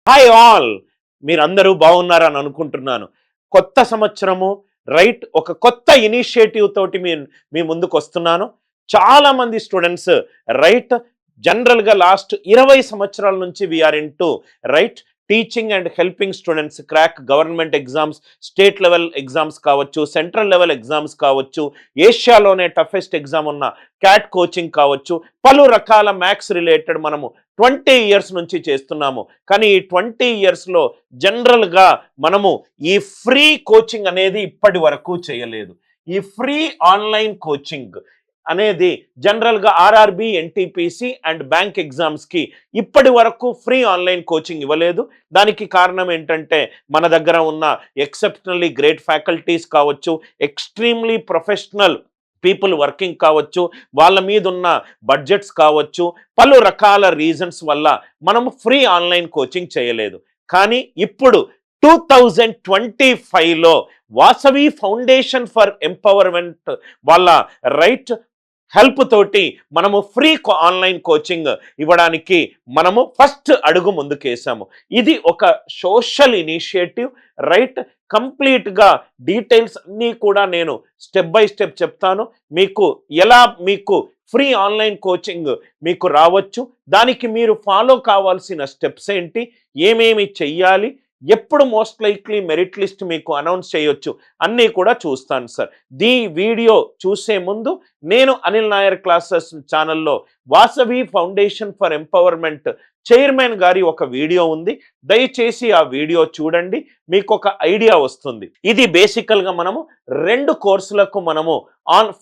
Hi all, మీరందరూ బాగున్నారని అనుకుంటున్నాను. కొత్త సంవత్సరము రైట్, ఒక కొత్త ఇనిషియేటివ్ తోటి మీ ముందుకు వస్తున్నాను. చాలా మంది స్టూడెంట్స్ రైట్, జనరల్గా లాస్ట్ 20 సంవత్సరాల నుంచి we are in to right teaching and helping students crack government exams, state level exams కావచ్చు, సెంట్రల్ లెవెల్ ఎగ్జామ్స్ కావచ్చు, ఏషియాలోనే టఫెస్ట్ ఎగ్జామ్ ఉన్న క్యాట్ కోచింగ్ కావచ్చు, పలు రకాల మ్యాథ్స్ రిలేటెడ్ మనము 20 ఇయర్స్ నుంచి చేస్తున్నాము. కానీ ఈ 20 ఇయర్స్లో జనరల్గా మనము ఈ ఫ్రీ కోచింగ్ అనేది ఇప్పటి వరకు చేయలేదు. ఈ ఫ్రీ ఆన్లైన్ కోచింగ్ అనేది జనరల్గా ఆర్ఆర్బి, ఎన్టీపీసీ అండ్ బ్యాంక్ ఎగ్జామ్స్కి ఇప్పటి వరకు ఫ్రీ ఆన్లైన్ కోచింగ్ ఇవ్వలేదు. దానికి కారణం ఏంటంటే మన దగ్గర ఉన్న ఎక్సెప్షనల్లీ గ్రేట్ ఫ్యాకల్టీస్ కావచ్చు, ఎక్స్ట్రీమ్లీ ప్రొఫెషనల్ పీపుల్ వర్కింగ్ కావచ్చు, వాళ్ళ మీద ఉన్న బడ్జెట్స్ కావచ్చు, పలు రకాల రీజన్స్ వల్ల మనము ఫ్రీ ఆన్లైన్ కోచింగ్ చేయలేదు. కానీ ఇప్పుడు 2025లో వాసవి ఫౌండేషన్ ఫర్ ఎంపవర్మెంట్ వాళ్ళ రైట్ హెల్ప్ తోటి మనము ఫ్రీ ఆన్లైన్ కోచింగ్ ఇవ్వడానికి మనము ఫస్ట్ అడుగు ముందుకేసాము. ఇది ఒక సోషల్ ఇనిషియేటివ్ రైట్. కంప్లీట్గా డీటెయిల్స్ అన్నీ కూడా నేను స్టెప్ బై స్టెప్ చెప్తాను. మీకు ఎలా మీకు ఫ్రీ ఆన్లైన్ కోచింగ్ మీకు రావచ్చు, దానికి మీరు ఫాలో కావాల్సిన స్టెప్స్ ఏంటి, ఏమేమి చెయ్యాలి, ఎప్పుడు మోస్ట్ లైక్లీ మెరిట్ లిస్ట్ మీకు అనౌన్స్ చేయొచ్చు, అన్నీ కూడా చూస్తాను సార్. ఈ వీడియో చూసే ముందు నేను అనిల్ నాయర్ క్లాసెస్ ఛానల్లో Vasavi foundation for empowerment chairman గారి ఒక వీడియో ఉంది, దయచేసి ఆ వీడియో చూడండి, మీకు ఒక ఐడియా వస్తుంది. ఇది బేసికల్గా మనము 2 కోర్సులకు మనము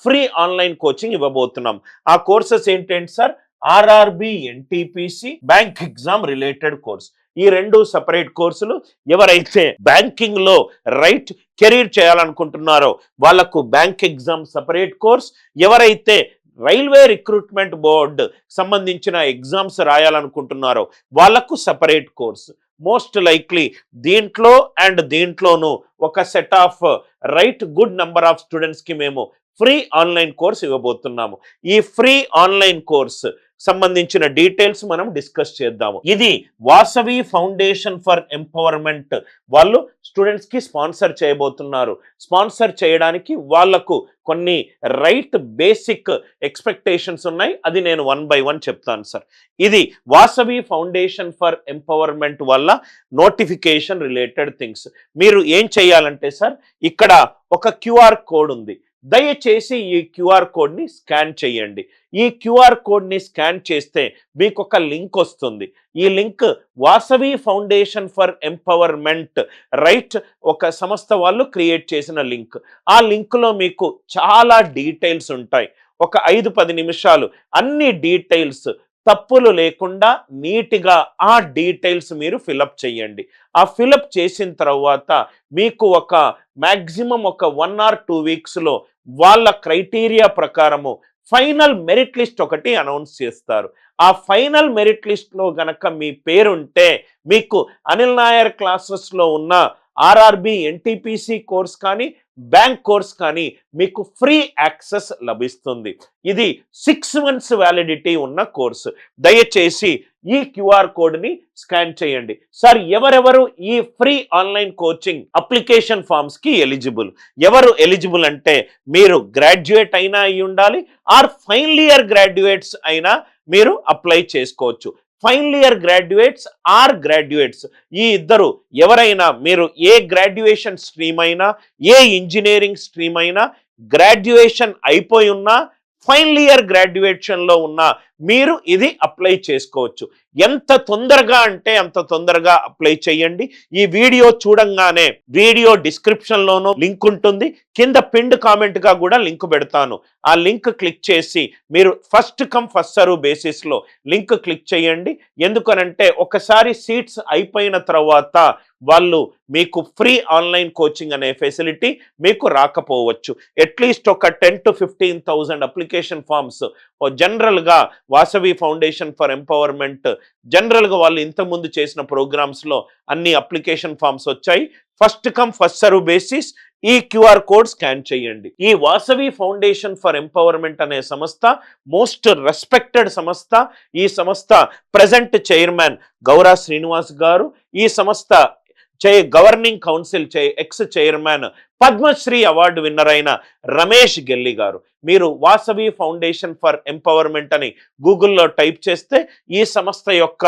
ఫ్రీ ఆన్లైన్ కోచింగ్ ఇవ్వబోతున్నాం. ఆ కోర్సెస్ ఏంటంటే sir, RRB, NTPC, bank exam related course. ఈ 2 సపరేట్ కోర్సులు. ఎవరైతే బ్యాంకింగ్ లో రైట్ కెరీర్ చేయాలనుకుంటున్నారో వాళ్ళకు బ్యాంక్ ఎగ్జామ్ సపరేట్ కోర్స్, ఎవరైతే రైల్వే రిక్రూట్మెంట్ బోర్డ్ సంబంధించిన ఎగ్జామ్స్ రాయాలనుకుంటున్నారో వాళ్ళకు సపరేట్ కోర్స్. మోస్ట్ లైక్లీ దీంట్లో అండ్ దీంట్లోనూ ఒక set of right good number of స్టూడెంట్స్కి మేము ఫ్రీ ఆన్లైన్ కోర్స్ ఇవ్వబోతున్నాము. ఈ ఫ్రీ ఆన్లైన్ కోర్స్ సంబంధించిన డీటెయిల్స్ మనం డిస్కస్ చేద్దాము. ఇది వాసవి ఫౌండేషన్ ఫర్ ఎంపవర్మెంట్ వాళ్ళు స్టూడెంట్స్ కి స్పాన్సర్ చేయబోతున్నారు. స్పాన్సర్ చేయడానికి వాళ్లకు కొన్ని రైట్ బేసిక్ ఎక్స్పెక్టేషన్స్ ఉన్నాయి, అది నేను 1 by 1 చెప్తాను సార్. ఇది వాసవి ఫౌండేషన్ ఫర్ ఎంపవర్మెంట్ వల్ల నోటిఫికేషన్ రిలేటెడ్ థింగ్స్. మీరు ఏం చేయాలంటే సార్, ఇక్కడ ఒక క్యూఆర్ కోడ్ ఉంది, దయచేసి ఈ క్యూఆర్ కోడ్ని స్కాన్ చేయండి. ఈ క్యూఆర్ కోడ్ని స్కాన్ చేస్తే మీకు ఒక లింక్ వస్తుంది. ఈ link Vasavi foundation for empowerment right ఒక సంస్థ వాళ్ళు క్రియేట్ చేసిన లింక్. ఆ లింక్లో మీకు చాలా డీటెయిల్స్ ఉంటాయి. ఒక 5-10 నిమిషాలు అన్ని డీటెయిల్స్ తప్పులు లేకుండా నీట్గా ఆ డీటెయిల్స్ మీరు ఫిలప్ చేయండి. ఆ ఫిలప్ చేసిన తర్వాత మీకు ఒక మ్యాక్సిమం ఒక 1 or 2 వీక్స్లో వాళ్ళ క్రైటీరియా ప్రకారము ఫైనల్ మెరిట్ లిస్ట్ ఒకటి అనౌన్స్ చేస్తారు. ఆ ఫైనల్ మెరిట్ లిస్ట్లో గనక మీ పేరుంటే మీకు అనిల్ నాయర్ క్లాసెస్లో ఉన్న ఆర్ఆర్బి, ఎన్టీపీసీ కోర్స్ కానీ బ్యాంక్ కోర్స్ కానీ మీకు ఫ్రీ యాక్సెస్ లభిస్తుంది. ఇది 6 months వ్యాలిడిటీ ఉన్న కోర్సు. దయచేసి ఈ క్యూఆర్ కోడ్ని స్కాన్ చేయండి. సార్, ఎవరెవరు ఈ ఫ్రీ ఆన్లైన్ కోచింగ్ అప్లికేషన్ ఫామ్స్కి ఎలిజిబుల్? ఎవరు ఎలిజిబుల్ అంటే, మీరు గ్రాడ్యుయేట్ అయినా అయి ఉండాలి, ఆర్ ఫైనల్ ఇయర్ గ్రాడ్యుయేట్స్ అయినా మీరు అప్లై చేసుకోవచ్చు. Final year graduates or graduates ఈ ఇద్దరు ఎవరైనా, మీరు ఏ గ్రాడ్యుయేషన్ స్ట్రీమ్ అయినా, ఏ ఇంజనీరింగ్ స్ట్రీమ్ అయినా, గ్రాడ్యుయేషన్ అయిపోయి ఉన్నా, ఫైనల్ ఇయర్ గ్రాడ్యుయేషన్లో ఉన్న మీరు ఇది అప్లై చేసుకోవచ్చు. ఎంత తొందరగా అంటే అంత తొందరగా అప్లై చేయండి. ఈ వీడియో చూడంగానే వీడియో డిస్క్రిప్షన్లోనూ లింక్ ఉంటుంది, కింద పిన్డ్ కామెంట్గా కూడా లింక్ పెడతాను. ఆ లింక్ క్లిక్ చేసి మీరు ఫస్ట్ కమ్ ఫస్ట్ సర్వ్ బేసిస్లో లింక్ క్లిక్ చేయండి. ఎందుకనంటే ఒకసారి సీట్స్ అయిపోయిన తర్వాత వాళ్ళు మీకు ఫ్రీ ఆన్లైన్ కోచింగ్ అనే ఫెసిలిటీ మీకు రాకపోవచ్చు. అట్లీస్ట్ ఒక 10,000 to 15,000 అప్లికేషన్ ఫామ్స్ జనరల్గా వాసవి ఫౌండేషన్ ఫర్ ఎంపవర్మెంట్ జనరల్గా వాళ్ళు ఇంతకుముందు చేసిన ప్రోగ్రామ్స్లో అన్ని అప్లికేషన్ ఫామ్స్ వచ్చాయి. First come first serve basis ఈ క్యూఆర్ కోడ్ స్కాన్ చేయండి. ఈ వాసవి ఫౌండేషన్ ఫర్ ఎంపవర్మెంట్ అనే సంస్థ మోస్ట్ రెస్పెక్టెడ్ సంస్థ. ఈ సంస్థ ప్రెజెంట్ చైర్మన్ గౌరా శ్రీనివాస్ గారు, ఈ సంస్థ governing council ex chairman Padmashri award winner అయిన రమేష్ గెల్లి గారు. మీరు వాసవి ఫౌండేషన్ ఫర్ ఎంపవర్మెంట్ అని గూగుల్లో టైప్ చేస్తే ఈ సంస్థ యొక్క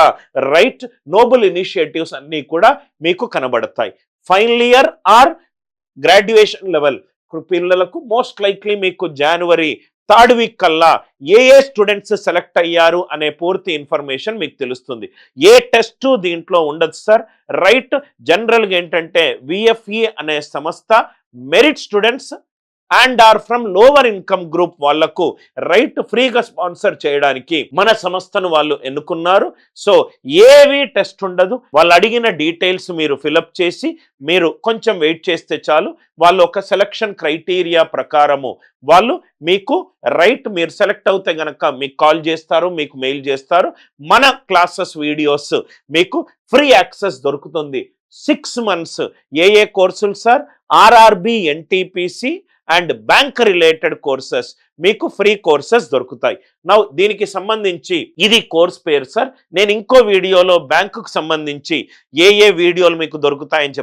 రైట్ నోబుల్ ఇనిషియేటివ్స్ అన్నీ కూడా మీకు కనబడతాయి. Final year are graduation level పిల్లలకు మోస్ట్ లైక్లీ మీకు జనవరి 3rd వీక్ కల్లా ఏ స్టూడెంట్స్ సెలెక్ట్ అయ్యారు అనే పూర్తి ఇన్ఫర్మేషన్ మీకు తెలుస్తుంది. ఏ టెస్ట్ దీంట్లో ఉండదు సార్. రైట్, జనరల్గా ఏంటంటే విఎఫ్ఈ అనే సంస్థ merit students and or from lower income group వాళ్లకు రైట్ ఫ్రీగా స్పాన్సర్ చేయడానికి మన సంస్థను వాళ్ళు ఎన్నుకున్నారు. సో ఏవి టెస్ట్ ఉండదు. వాళ్ళు అడిగిన డీటెయిల్స్ మీరు ఫిలప్ చేసి మీరు కొంచెం వెయిట్ చేస్తే చాలు. వాళ్ళు ఒక సెలక్షన్ క్రైటీరియా ప్రకారము వాళ్ళు మీకు రైట్, మీరు సెలెక్ట్ అవుతే గనక మీకు కాల్ చేస్తారు, మీకు మెయిల్ చేస్తారు. మన క్లాసెస్ వీడియోస్ మీకు ఫ్రీ యాక్సెస్ దొరుకుతుంది. 6 months ఏ కోర్సులు sir? RRB, NTPC and bank related courses మీకు ఫ్రీ కోర్సెస్ దొరుకుతాయి. నౌ దీనికి సంబంధించి ఇది కోర్స్ పేరు సార్. నేను ఇంకో వీడియోలో బ్యాంకుకు సంబంధించి ఏ వీడియోలు మీకు దొరుకుతాయని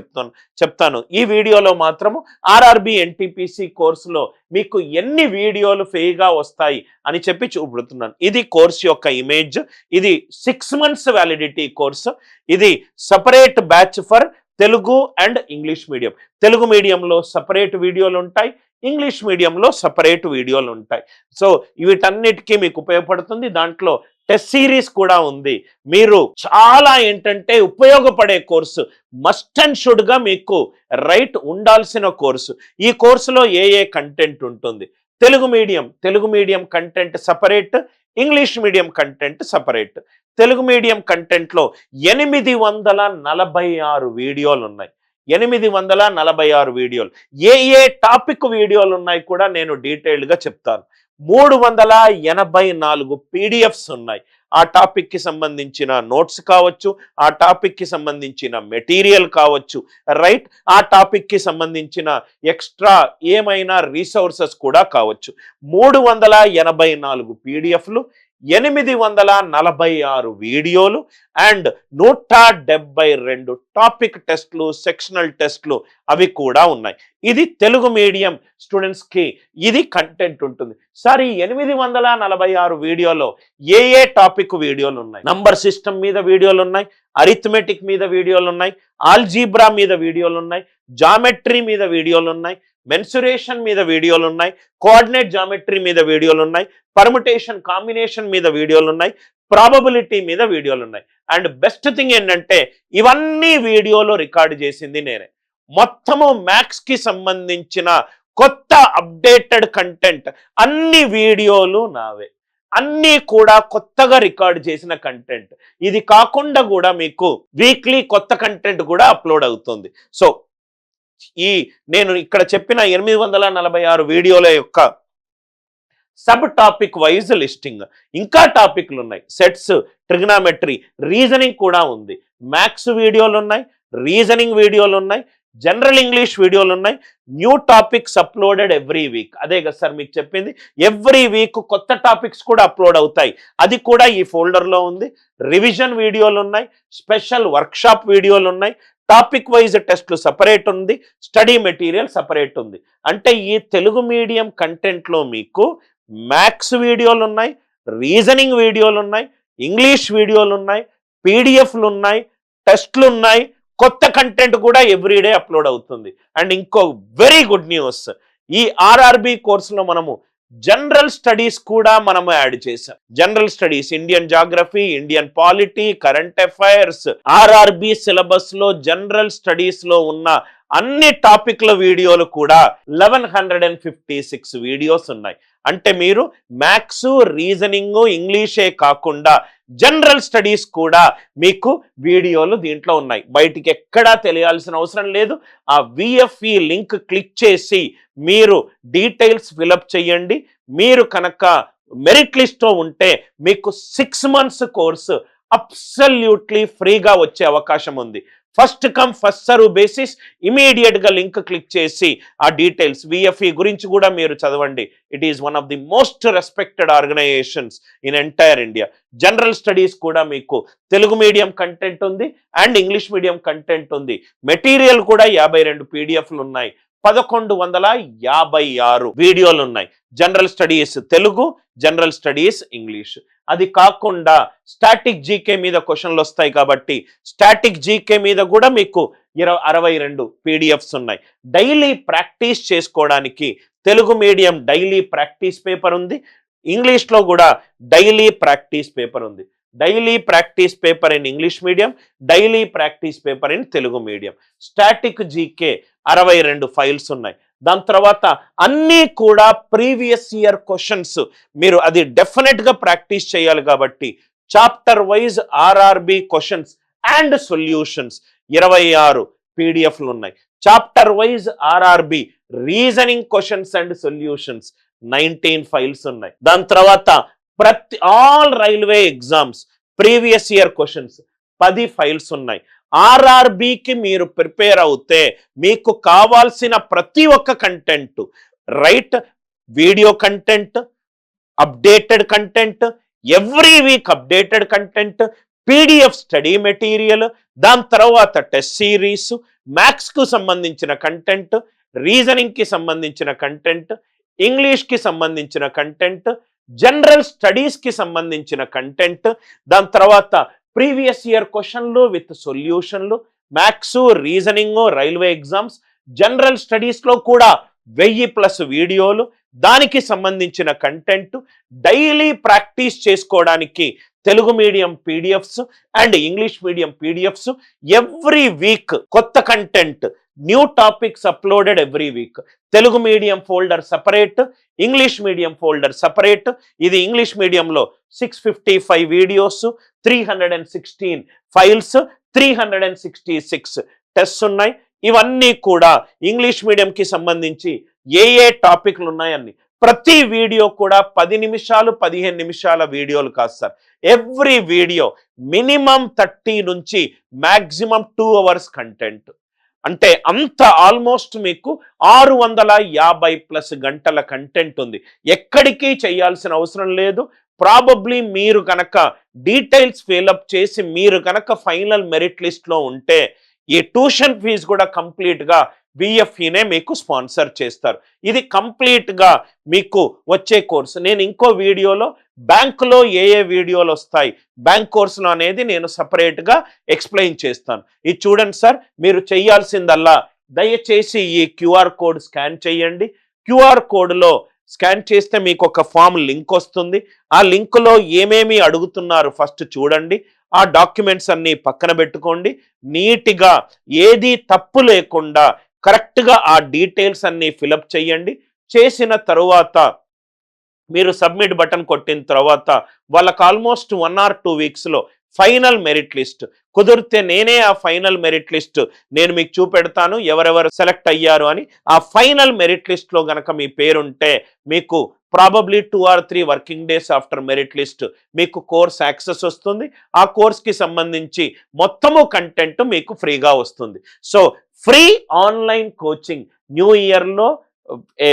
చెప్తాను. ఈ వీడియోలో మాత్రము ఆర్ఆర్బి ఎన్టీపీసీ కోర్సులో మీకు ఎన్ని వీడియోలు ఫ్రీగా వస్తాయి అని చెప్పి చూపుతున్నాను. ఇది కోర్స్ యొక్క ఇమేజ్. ఇది 6 months వ్యాలిడిటీ కోర్సు. ఇది separate batch for Telugu and English medium. Telugu మీడియంలో సపరేట్ వీడియోలు ఉంటాయి, ఇంగ్లీష్ మీడియంలో సపరేట్ వీడియోలు ఉంటాయి. సో వీటన్నిటికీ మీకు ఉపయోగపడుతుంది. దాంట్లో టెస్ట్ సిరీస్ కూడా ఉంది. మీరు చాలా ఏంటంటే ఉపయోగపడే కోర్సు, మస్ట్ అండ్ షుడ్ గా మీకు రైట్ ఉండాల్సిన కోర్సు. ఈ కోర్సులో ఏ కంటెంట్ ఉంటుంది? Telugu medium content separate, English medium content separate. Telugu medium కంటెంట్లో 846 వీడియోలు ఉన్నాయి. 846 వీడియోలు. ఏ టాపిక్ వీడియోలు ఉన్నాయి కూడా నేను డీటెయిల్డ్గా చెప్తాను. 384 పీడిఎఫ్స్ ఉన్నాయి. ఆ టాపిక్ కి సంబంధించిన నోట్స్ కావచ్చు, ఆ టాపిక్ కి సంబంధించిన మెటీరియల్ కావచ్చు, రైట్, ఆ టాపిక్ కి సంబంధించిన ఎక్స్ట్రా ఏమైనా రీసోర్సెస్ కూడా కావచ్చు. 384 పీడిఎఫ్లు, 846 వీడియోలు అండ్ 172 టాపిక్ టెస్ట్లు, సెక్షనల్ టెస్ట్లు అవి కూడా ఉన్నాయి. ఇది తెలుగు మీడియం స్టూడెంట్స్ కి ఇది కంటెంట్ ఉంటుంది. సార్ ఈ 846 వీడియోలో ఏ టాపిక్ వీడియోలు ఉన్నాయి? నంబర్ సిస్టమ్ మీద వీడియోలు ఉన్నాయి, అరిథమెటిక్ మీద వీడియోలు ఉన్నాయి, ఆల్జీబ్రా మీద వీడియోలు ఉన్నాయి, జామెట్రీ మీద వీడియోలు ఉన్నాయి, మెన్సురేషన్ మీద వీడియోలు ఉన్నాయి, కోఆర్డినేట్ జామెట్రీ మీద వీడియోలు ఉన్నాయి, పర్ముటేషన్ కాంబినేషన్ మీద వీడియోలు ఉన్నాయి, ప్రాబబిలిటీ మీద వీడియోలు ఉన్నాయి. అండ్ బెస్ట్ థింగ్ ఏంటంటే ఇవన్నీ వీడియోలో రికార్డు చేసింది నేనే. మొత్తము మ్యాథ్స్ కి సంబంధించిన కొత్త అప్డేటెడ్ కంటెంట్ అన్ని వీడియోలు నావే, అన్నీ కూడా కొత్తగా రికార్డ్ చేసిన కంటెంట్. ఇది కాకుండా కూడా మీకు వీక్లీ కొత్త కంటెంట్ కూడా అప్లోడ్ అవుతుంది. సో నేను ఇక్కడ చెప్పిన 846 వీడియోల యొక్క సబ్ టాపిక్ వైజ్ లిస్టింగ్. ఇంకా టాపిక్లు ఉన్నాయి. సెట్స్, ట్రిగ్నామెట్రీ, రీజనింగ్ కూడా ఉంది. మ్యాథ్స్ వీడియోలు ఉన్నాయి, రీజనింగ్ వీడియోలు ఉన్నాయి, జనరల్ ఇంగ్లీష్ వీడియోలు ఉన్నాయి. New topics uploaded every week. అదే కదా సార్ మీకు చెప్పింది. ఎవ్రీ వీక్ కొత్త టాపిక్స్ కూడా అప్లోడ్ అవుతాయి. అది కూడా ఈ ఫోల్డర్లో ఉంది. రివిజన్ వీడియోలు ఉన్నాయి, స్పెషల్ వర్క్షాప్ వీడియోలు ఉన్నాయి, టాపిక్ వైజ్ టెస్ట్లు సపరేట్ ఉంది, స్టడీ మెటీరియల్ సపరేట్ ఉంది. అంటే ఈ తెలుగు మీడియం కంటెంట్లో మీకు మ్యాథ్స్ వీడియోలు ఉన్నాయి, రీజనింగ్ వీడియోలు ఉన్నాయి, ఇంగ్లీష్ వీడియోలు ఉన్నాయి, పీడిఎఫ్లు ఉన్నాయి, టెస్ట్లు ఉన్నాయి, కొత్త కంటెంట్ కూడా ఎవ్రీడే అప్లోడ్ అవుతుంది. అండ్ ఇంకో వెరీ గుడ్ న్యూస్, ఈ ఆర్ఆర్బి కోర్సులో మనము జనరల్ స్టడీస్ కూడా మనము యాడ్ చేసాం. General studies, Indian geography, Indian polity, current affairs, RRB syllabus లో జనరల్ స్టడీస్ లో ఉన్న అన్ని టాపిక్ల వీడియోలు కూడా 1156 వీడియోస్ ఉన్నాయి. అంటే మీరు మ్యాథ్స్, రీజనింగ్, ఇంగ్లీషే కాకుండా జనరల్ స్టడీస్ కూడా మీకు వీడియోలు దీంట్లో ఉన్నాయి. బయటికి ఎక్కడా తెలియాల్సిన అవసరం లేదు. ఆ విఎఫ్ఈ లింక్ క్లిక్ చేసి మీరు డీటెయిల్స్ ఫిలప్ చేయండి. మీరు కనుక మెరిట్ లిస్ట్లో ఉంటే మీకు 6 months కోర్సు అబ్సల్యూట్లీ ఫ్రీగా వచ్చే అవకాశం ఉంది. First come first serve basis ఇమీడియట్గా లింక్ క్లిక్ చేసి ఆ డీటెయిల్స్ విఎఫ్ఈ గురించి కూడా మీరు చదవండి. It is one of the most respected organisations in entire India. General studies కూడా మీకు తెలుగు మీడియం కంటెంట్ ఉంది అండ్ ఇంగ్లీష్ మీడియం కంటెంట్ ఉంది. మెటీరియల్ కూడా 52 పీడిఎఫ్లు ఉన్నాయి. 1156 వీడియోలు ఉన్నాయి. General studies Telugu, general studies English. అది కాకుండా స్టాటిక్ జీకే మీద క్వశ్చన్లు వస్తాయి కాబట్టి స్టాటిక్ జీకే మీద కూడా మీకు 62 పీడిఎఫ్స్ ఉన్నాయి. డైలీ ప్రాక్టీస్ చేసుకోవడానికి Telugu medium daily practice paper ఉంది. ఇంగ్లీష్లో కూడా డైలీ ప్రాక్టీస్ పేపర్ ఉంది. Daily practice paper in English medium, daily practice paper in Telugu medium. Static GK 62 files ఉన్నాయి. దాని తర్వాత అన్నీ కూడా ప్రీవియస్ ఇయర్ క్వశ్చన్స్. మీరు అది డెఫినెట్గా ప్రాక్టీస్ చేయాలి కాబట్టి chapter wise RRB questions and solutions 26 పీడిఎఫ్లు ఉన్నాయి. Chapter wise RRB reasoning questions and solutions 19 files ఉన్నాయి. దాని తర్వాత all railway exams previous year questions 10 files ఉన్నాయి. ఆర్ఆర్బికి మీరు ప్రిపేర్ అవుతే మీకు కావాల్సిన ప్రతి ఒక్క content, right, video content, updated content, every week updated content, PDF study material, దాని తర్వాత టెస్ట్ సిరీస్, మ్యాథ్స్కు సంబంధించిన కంటెంట్, రీజనింగ్కి సంబంధించిన కంటెంట్, ఇంగ్లీష్కి సంబంధించిన కంటెంట్, జనరల్ స్టడీస్కి సంబంధించిన కంటెంట్, దాని తర్వాత ప్రీవియస్ ఇయర్ క్వశ్చన్లు విత్ సొల్యూషన్లు, maths, reasoning, railway exams, general స్టడీస్లో కూడా 1000+ వీడియోలు, దానికి సంబంధించిన కంటెంట్, డైలీ ప్రాక్టీస్ చేసుకోవడానికి Telugu medium PDFs and English medium PDFs. Every week కొత్త content, new topics uploaded every week. Telugu medium folder separate, English medium folder separate. ఇది ఇంగ్లీష్ మీడియంలో 655 వీడియోస్, 316 ఫైల్స్, 366 టెస్ట్స్ ఉన్నాయి. ఇవన్నీ కూడా ఇంగ్లీష్ మీడియంకి సంబంధించి ఏ టాపిక్లు ఉన్నాయని ప్రతి వీడియో కూడా 10 నిమిషాలు 15 నిమిషాల వీడియోలు కాదు సార్. ఎవ్రీ వీడియో మినిమం 30 నుంచి మ్యాక్సిమం 2 అవర్స్ కంటెంట్. అంటే అంత ఆల్మోస్ట్ మీకు 650+ గంటల కంటెంట్ ఉంది. ఎక్కడికి చేయాల్సిన అవసరం లేదు. ప్రాబబ్లీ మీరు కనుక డీటెయిల్స్ ఫిల్అప్ చేసి మీరు కనుక ఫైనల్ మెరిట్ లిస్ట్లో ఉంటే ఈ ట్యూషన్ ఫీజు కూడా కంప్లీట్గా విఎఫ్ఈనే మీకు స్పాన్సర్ చేస్తారు. ఇది కంప్లీట్గా మీకు వచ్చే కోర్సు. నేను ఇంకో వీడియోలో బ్యాంకులో ఏ వీడియోలు వస్తాయి బ్యాంక్ కోర్సులో అనేది నేను సపరేట్గా ఎక్స్ప్లెయిన్ చేస్తాను. ఇది చూడండి సార్, మీరు చేయాల్సిందల్లా దయచేసి ఈ క్యూఆర్ కోడ్ స్కాన్ చేయండి. క్యూఆర్ కోడ్లో స్కాన్ చేస్తే మీకు ఒక ఫామ్ లింక్ వస్తుంది. ఆ లింక్లో ఏమేమి అడుగుతున్నారు ఫస్ట్ చూడండి. ఆ డాక్యుమెంట్స్ అన్ని పక్కన పెట్టుకోండి. నీట్గా ఏది తప్పు లేకుండా కరెక్ట్గా ఆ డీటెయిల్స్ అన్ని ఫిలప్ చేయండి. చేసిన తరువాత మీరు సబ్మిట్ బటన్ కొట్టిన తర్వాత వాళ్ళకి ఆల్మోస్ట్ 1 or 2 వీక్స్లో ఫైనల్ మెరిట్ లిస్ట్ కుదిరితే నేనే ఆ ఫైనల్ మెరిట్ లిస్ట్ నేను మీకు చూపెడతాను ఎవరెవరు సెలెక్ట్ అయ్యారు అని. ఆ ఫైనల్ మెరిట్ లిస్ట్లో గనక మీ పేరుంటే మీకు probably 2 or 3 working days after merit list మీకు కోర్స్ యాక్సెస్ వస్తుంది. ఆ కోర్స్కి సంబంధించి మొత్తము కంటెంట్ మీకు ఫ్రీగా వస్తుంది. So free online coaching new ఇయర్లో a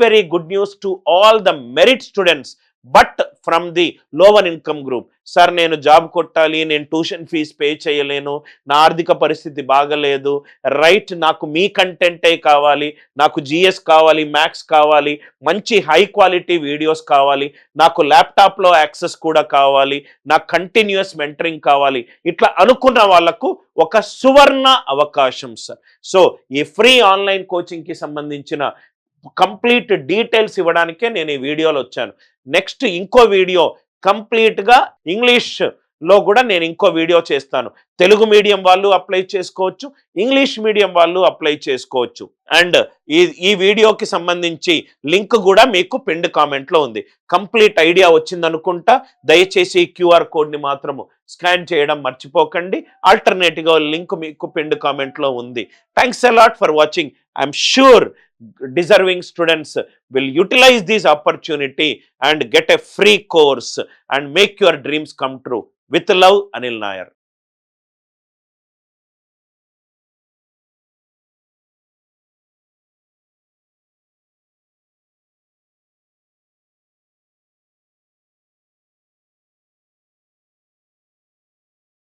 very good news to all the merit students but from the lower income group. Sir నేను జాబ్ కొట్టాలి, నేను ట్యూషన్ ఫీజు పే చేయలేను, నా ఆర్థిక పరిస్థితి బాగలేదు, రైట్, నాకు మీ కంటెంటే కావాలి, నాకు జిఎస్ కావాలి, మ్యాథ్స్ కావాలి, మంచి హై క్వాలిటీ వీడియోస్ కావాలి, నాకు ల్యాప్టాప్లో యాక్సెస్ కూడా కావాలి, నాకు కంటిన్యూస్ మెంటరింగ్ కావాలి, ఇట్లా అనుకున్న వాళ్ళకు ఒక సువర్ణ అవకాశం సార్. సో ఈ ఫ్రీ ఆన్లైన్ కోచింగ్కి సంబంధించిన కంప్లీట్ డీటెయిల్స్ ఇవ్వడానికే నేను ఈ వీడియోలో వచ్చాను. నెక్స్ట్ ఇంకో వీడియో కంప్లీట్గా ఇంగ్లీష్లో కూడా నేను ఇంకో వీడియో చేస్తాను. తెలుగు మీడియం వాళ్ళు అప్లై చేసుకోవచ్చు, ఇంగ్లీష్ మీడియం వాళ్ళు అప్లై చేసుకోవచ్చు. అండ్ ఈ వీడియోకి సంబంధించి లింక్ కూడా మీకు పిన్డ్ కామెంట్లో ఉంది. కంప్లీట్ ఐడియా వచ్చిందనుకుంటా. దయచేసి ఈ క్యూఆర్ కోడ్ని మాత్రము స్కాన్ చేయడం మర్చిపోకండి. ఆల్టర్నేటివ్గా లింక్ మీకు పిన్డ్ కామెంట్లో ఉంది. Thanks a lot for watching. I'm sure deserving students will utilize this opportunity and get a free course and make your dreams come true. With love, Anil Nair.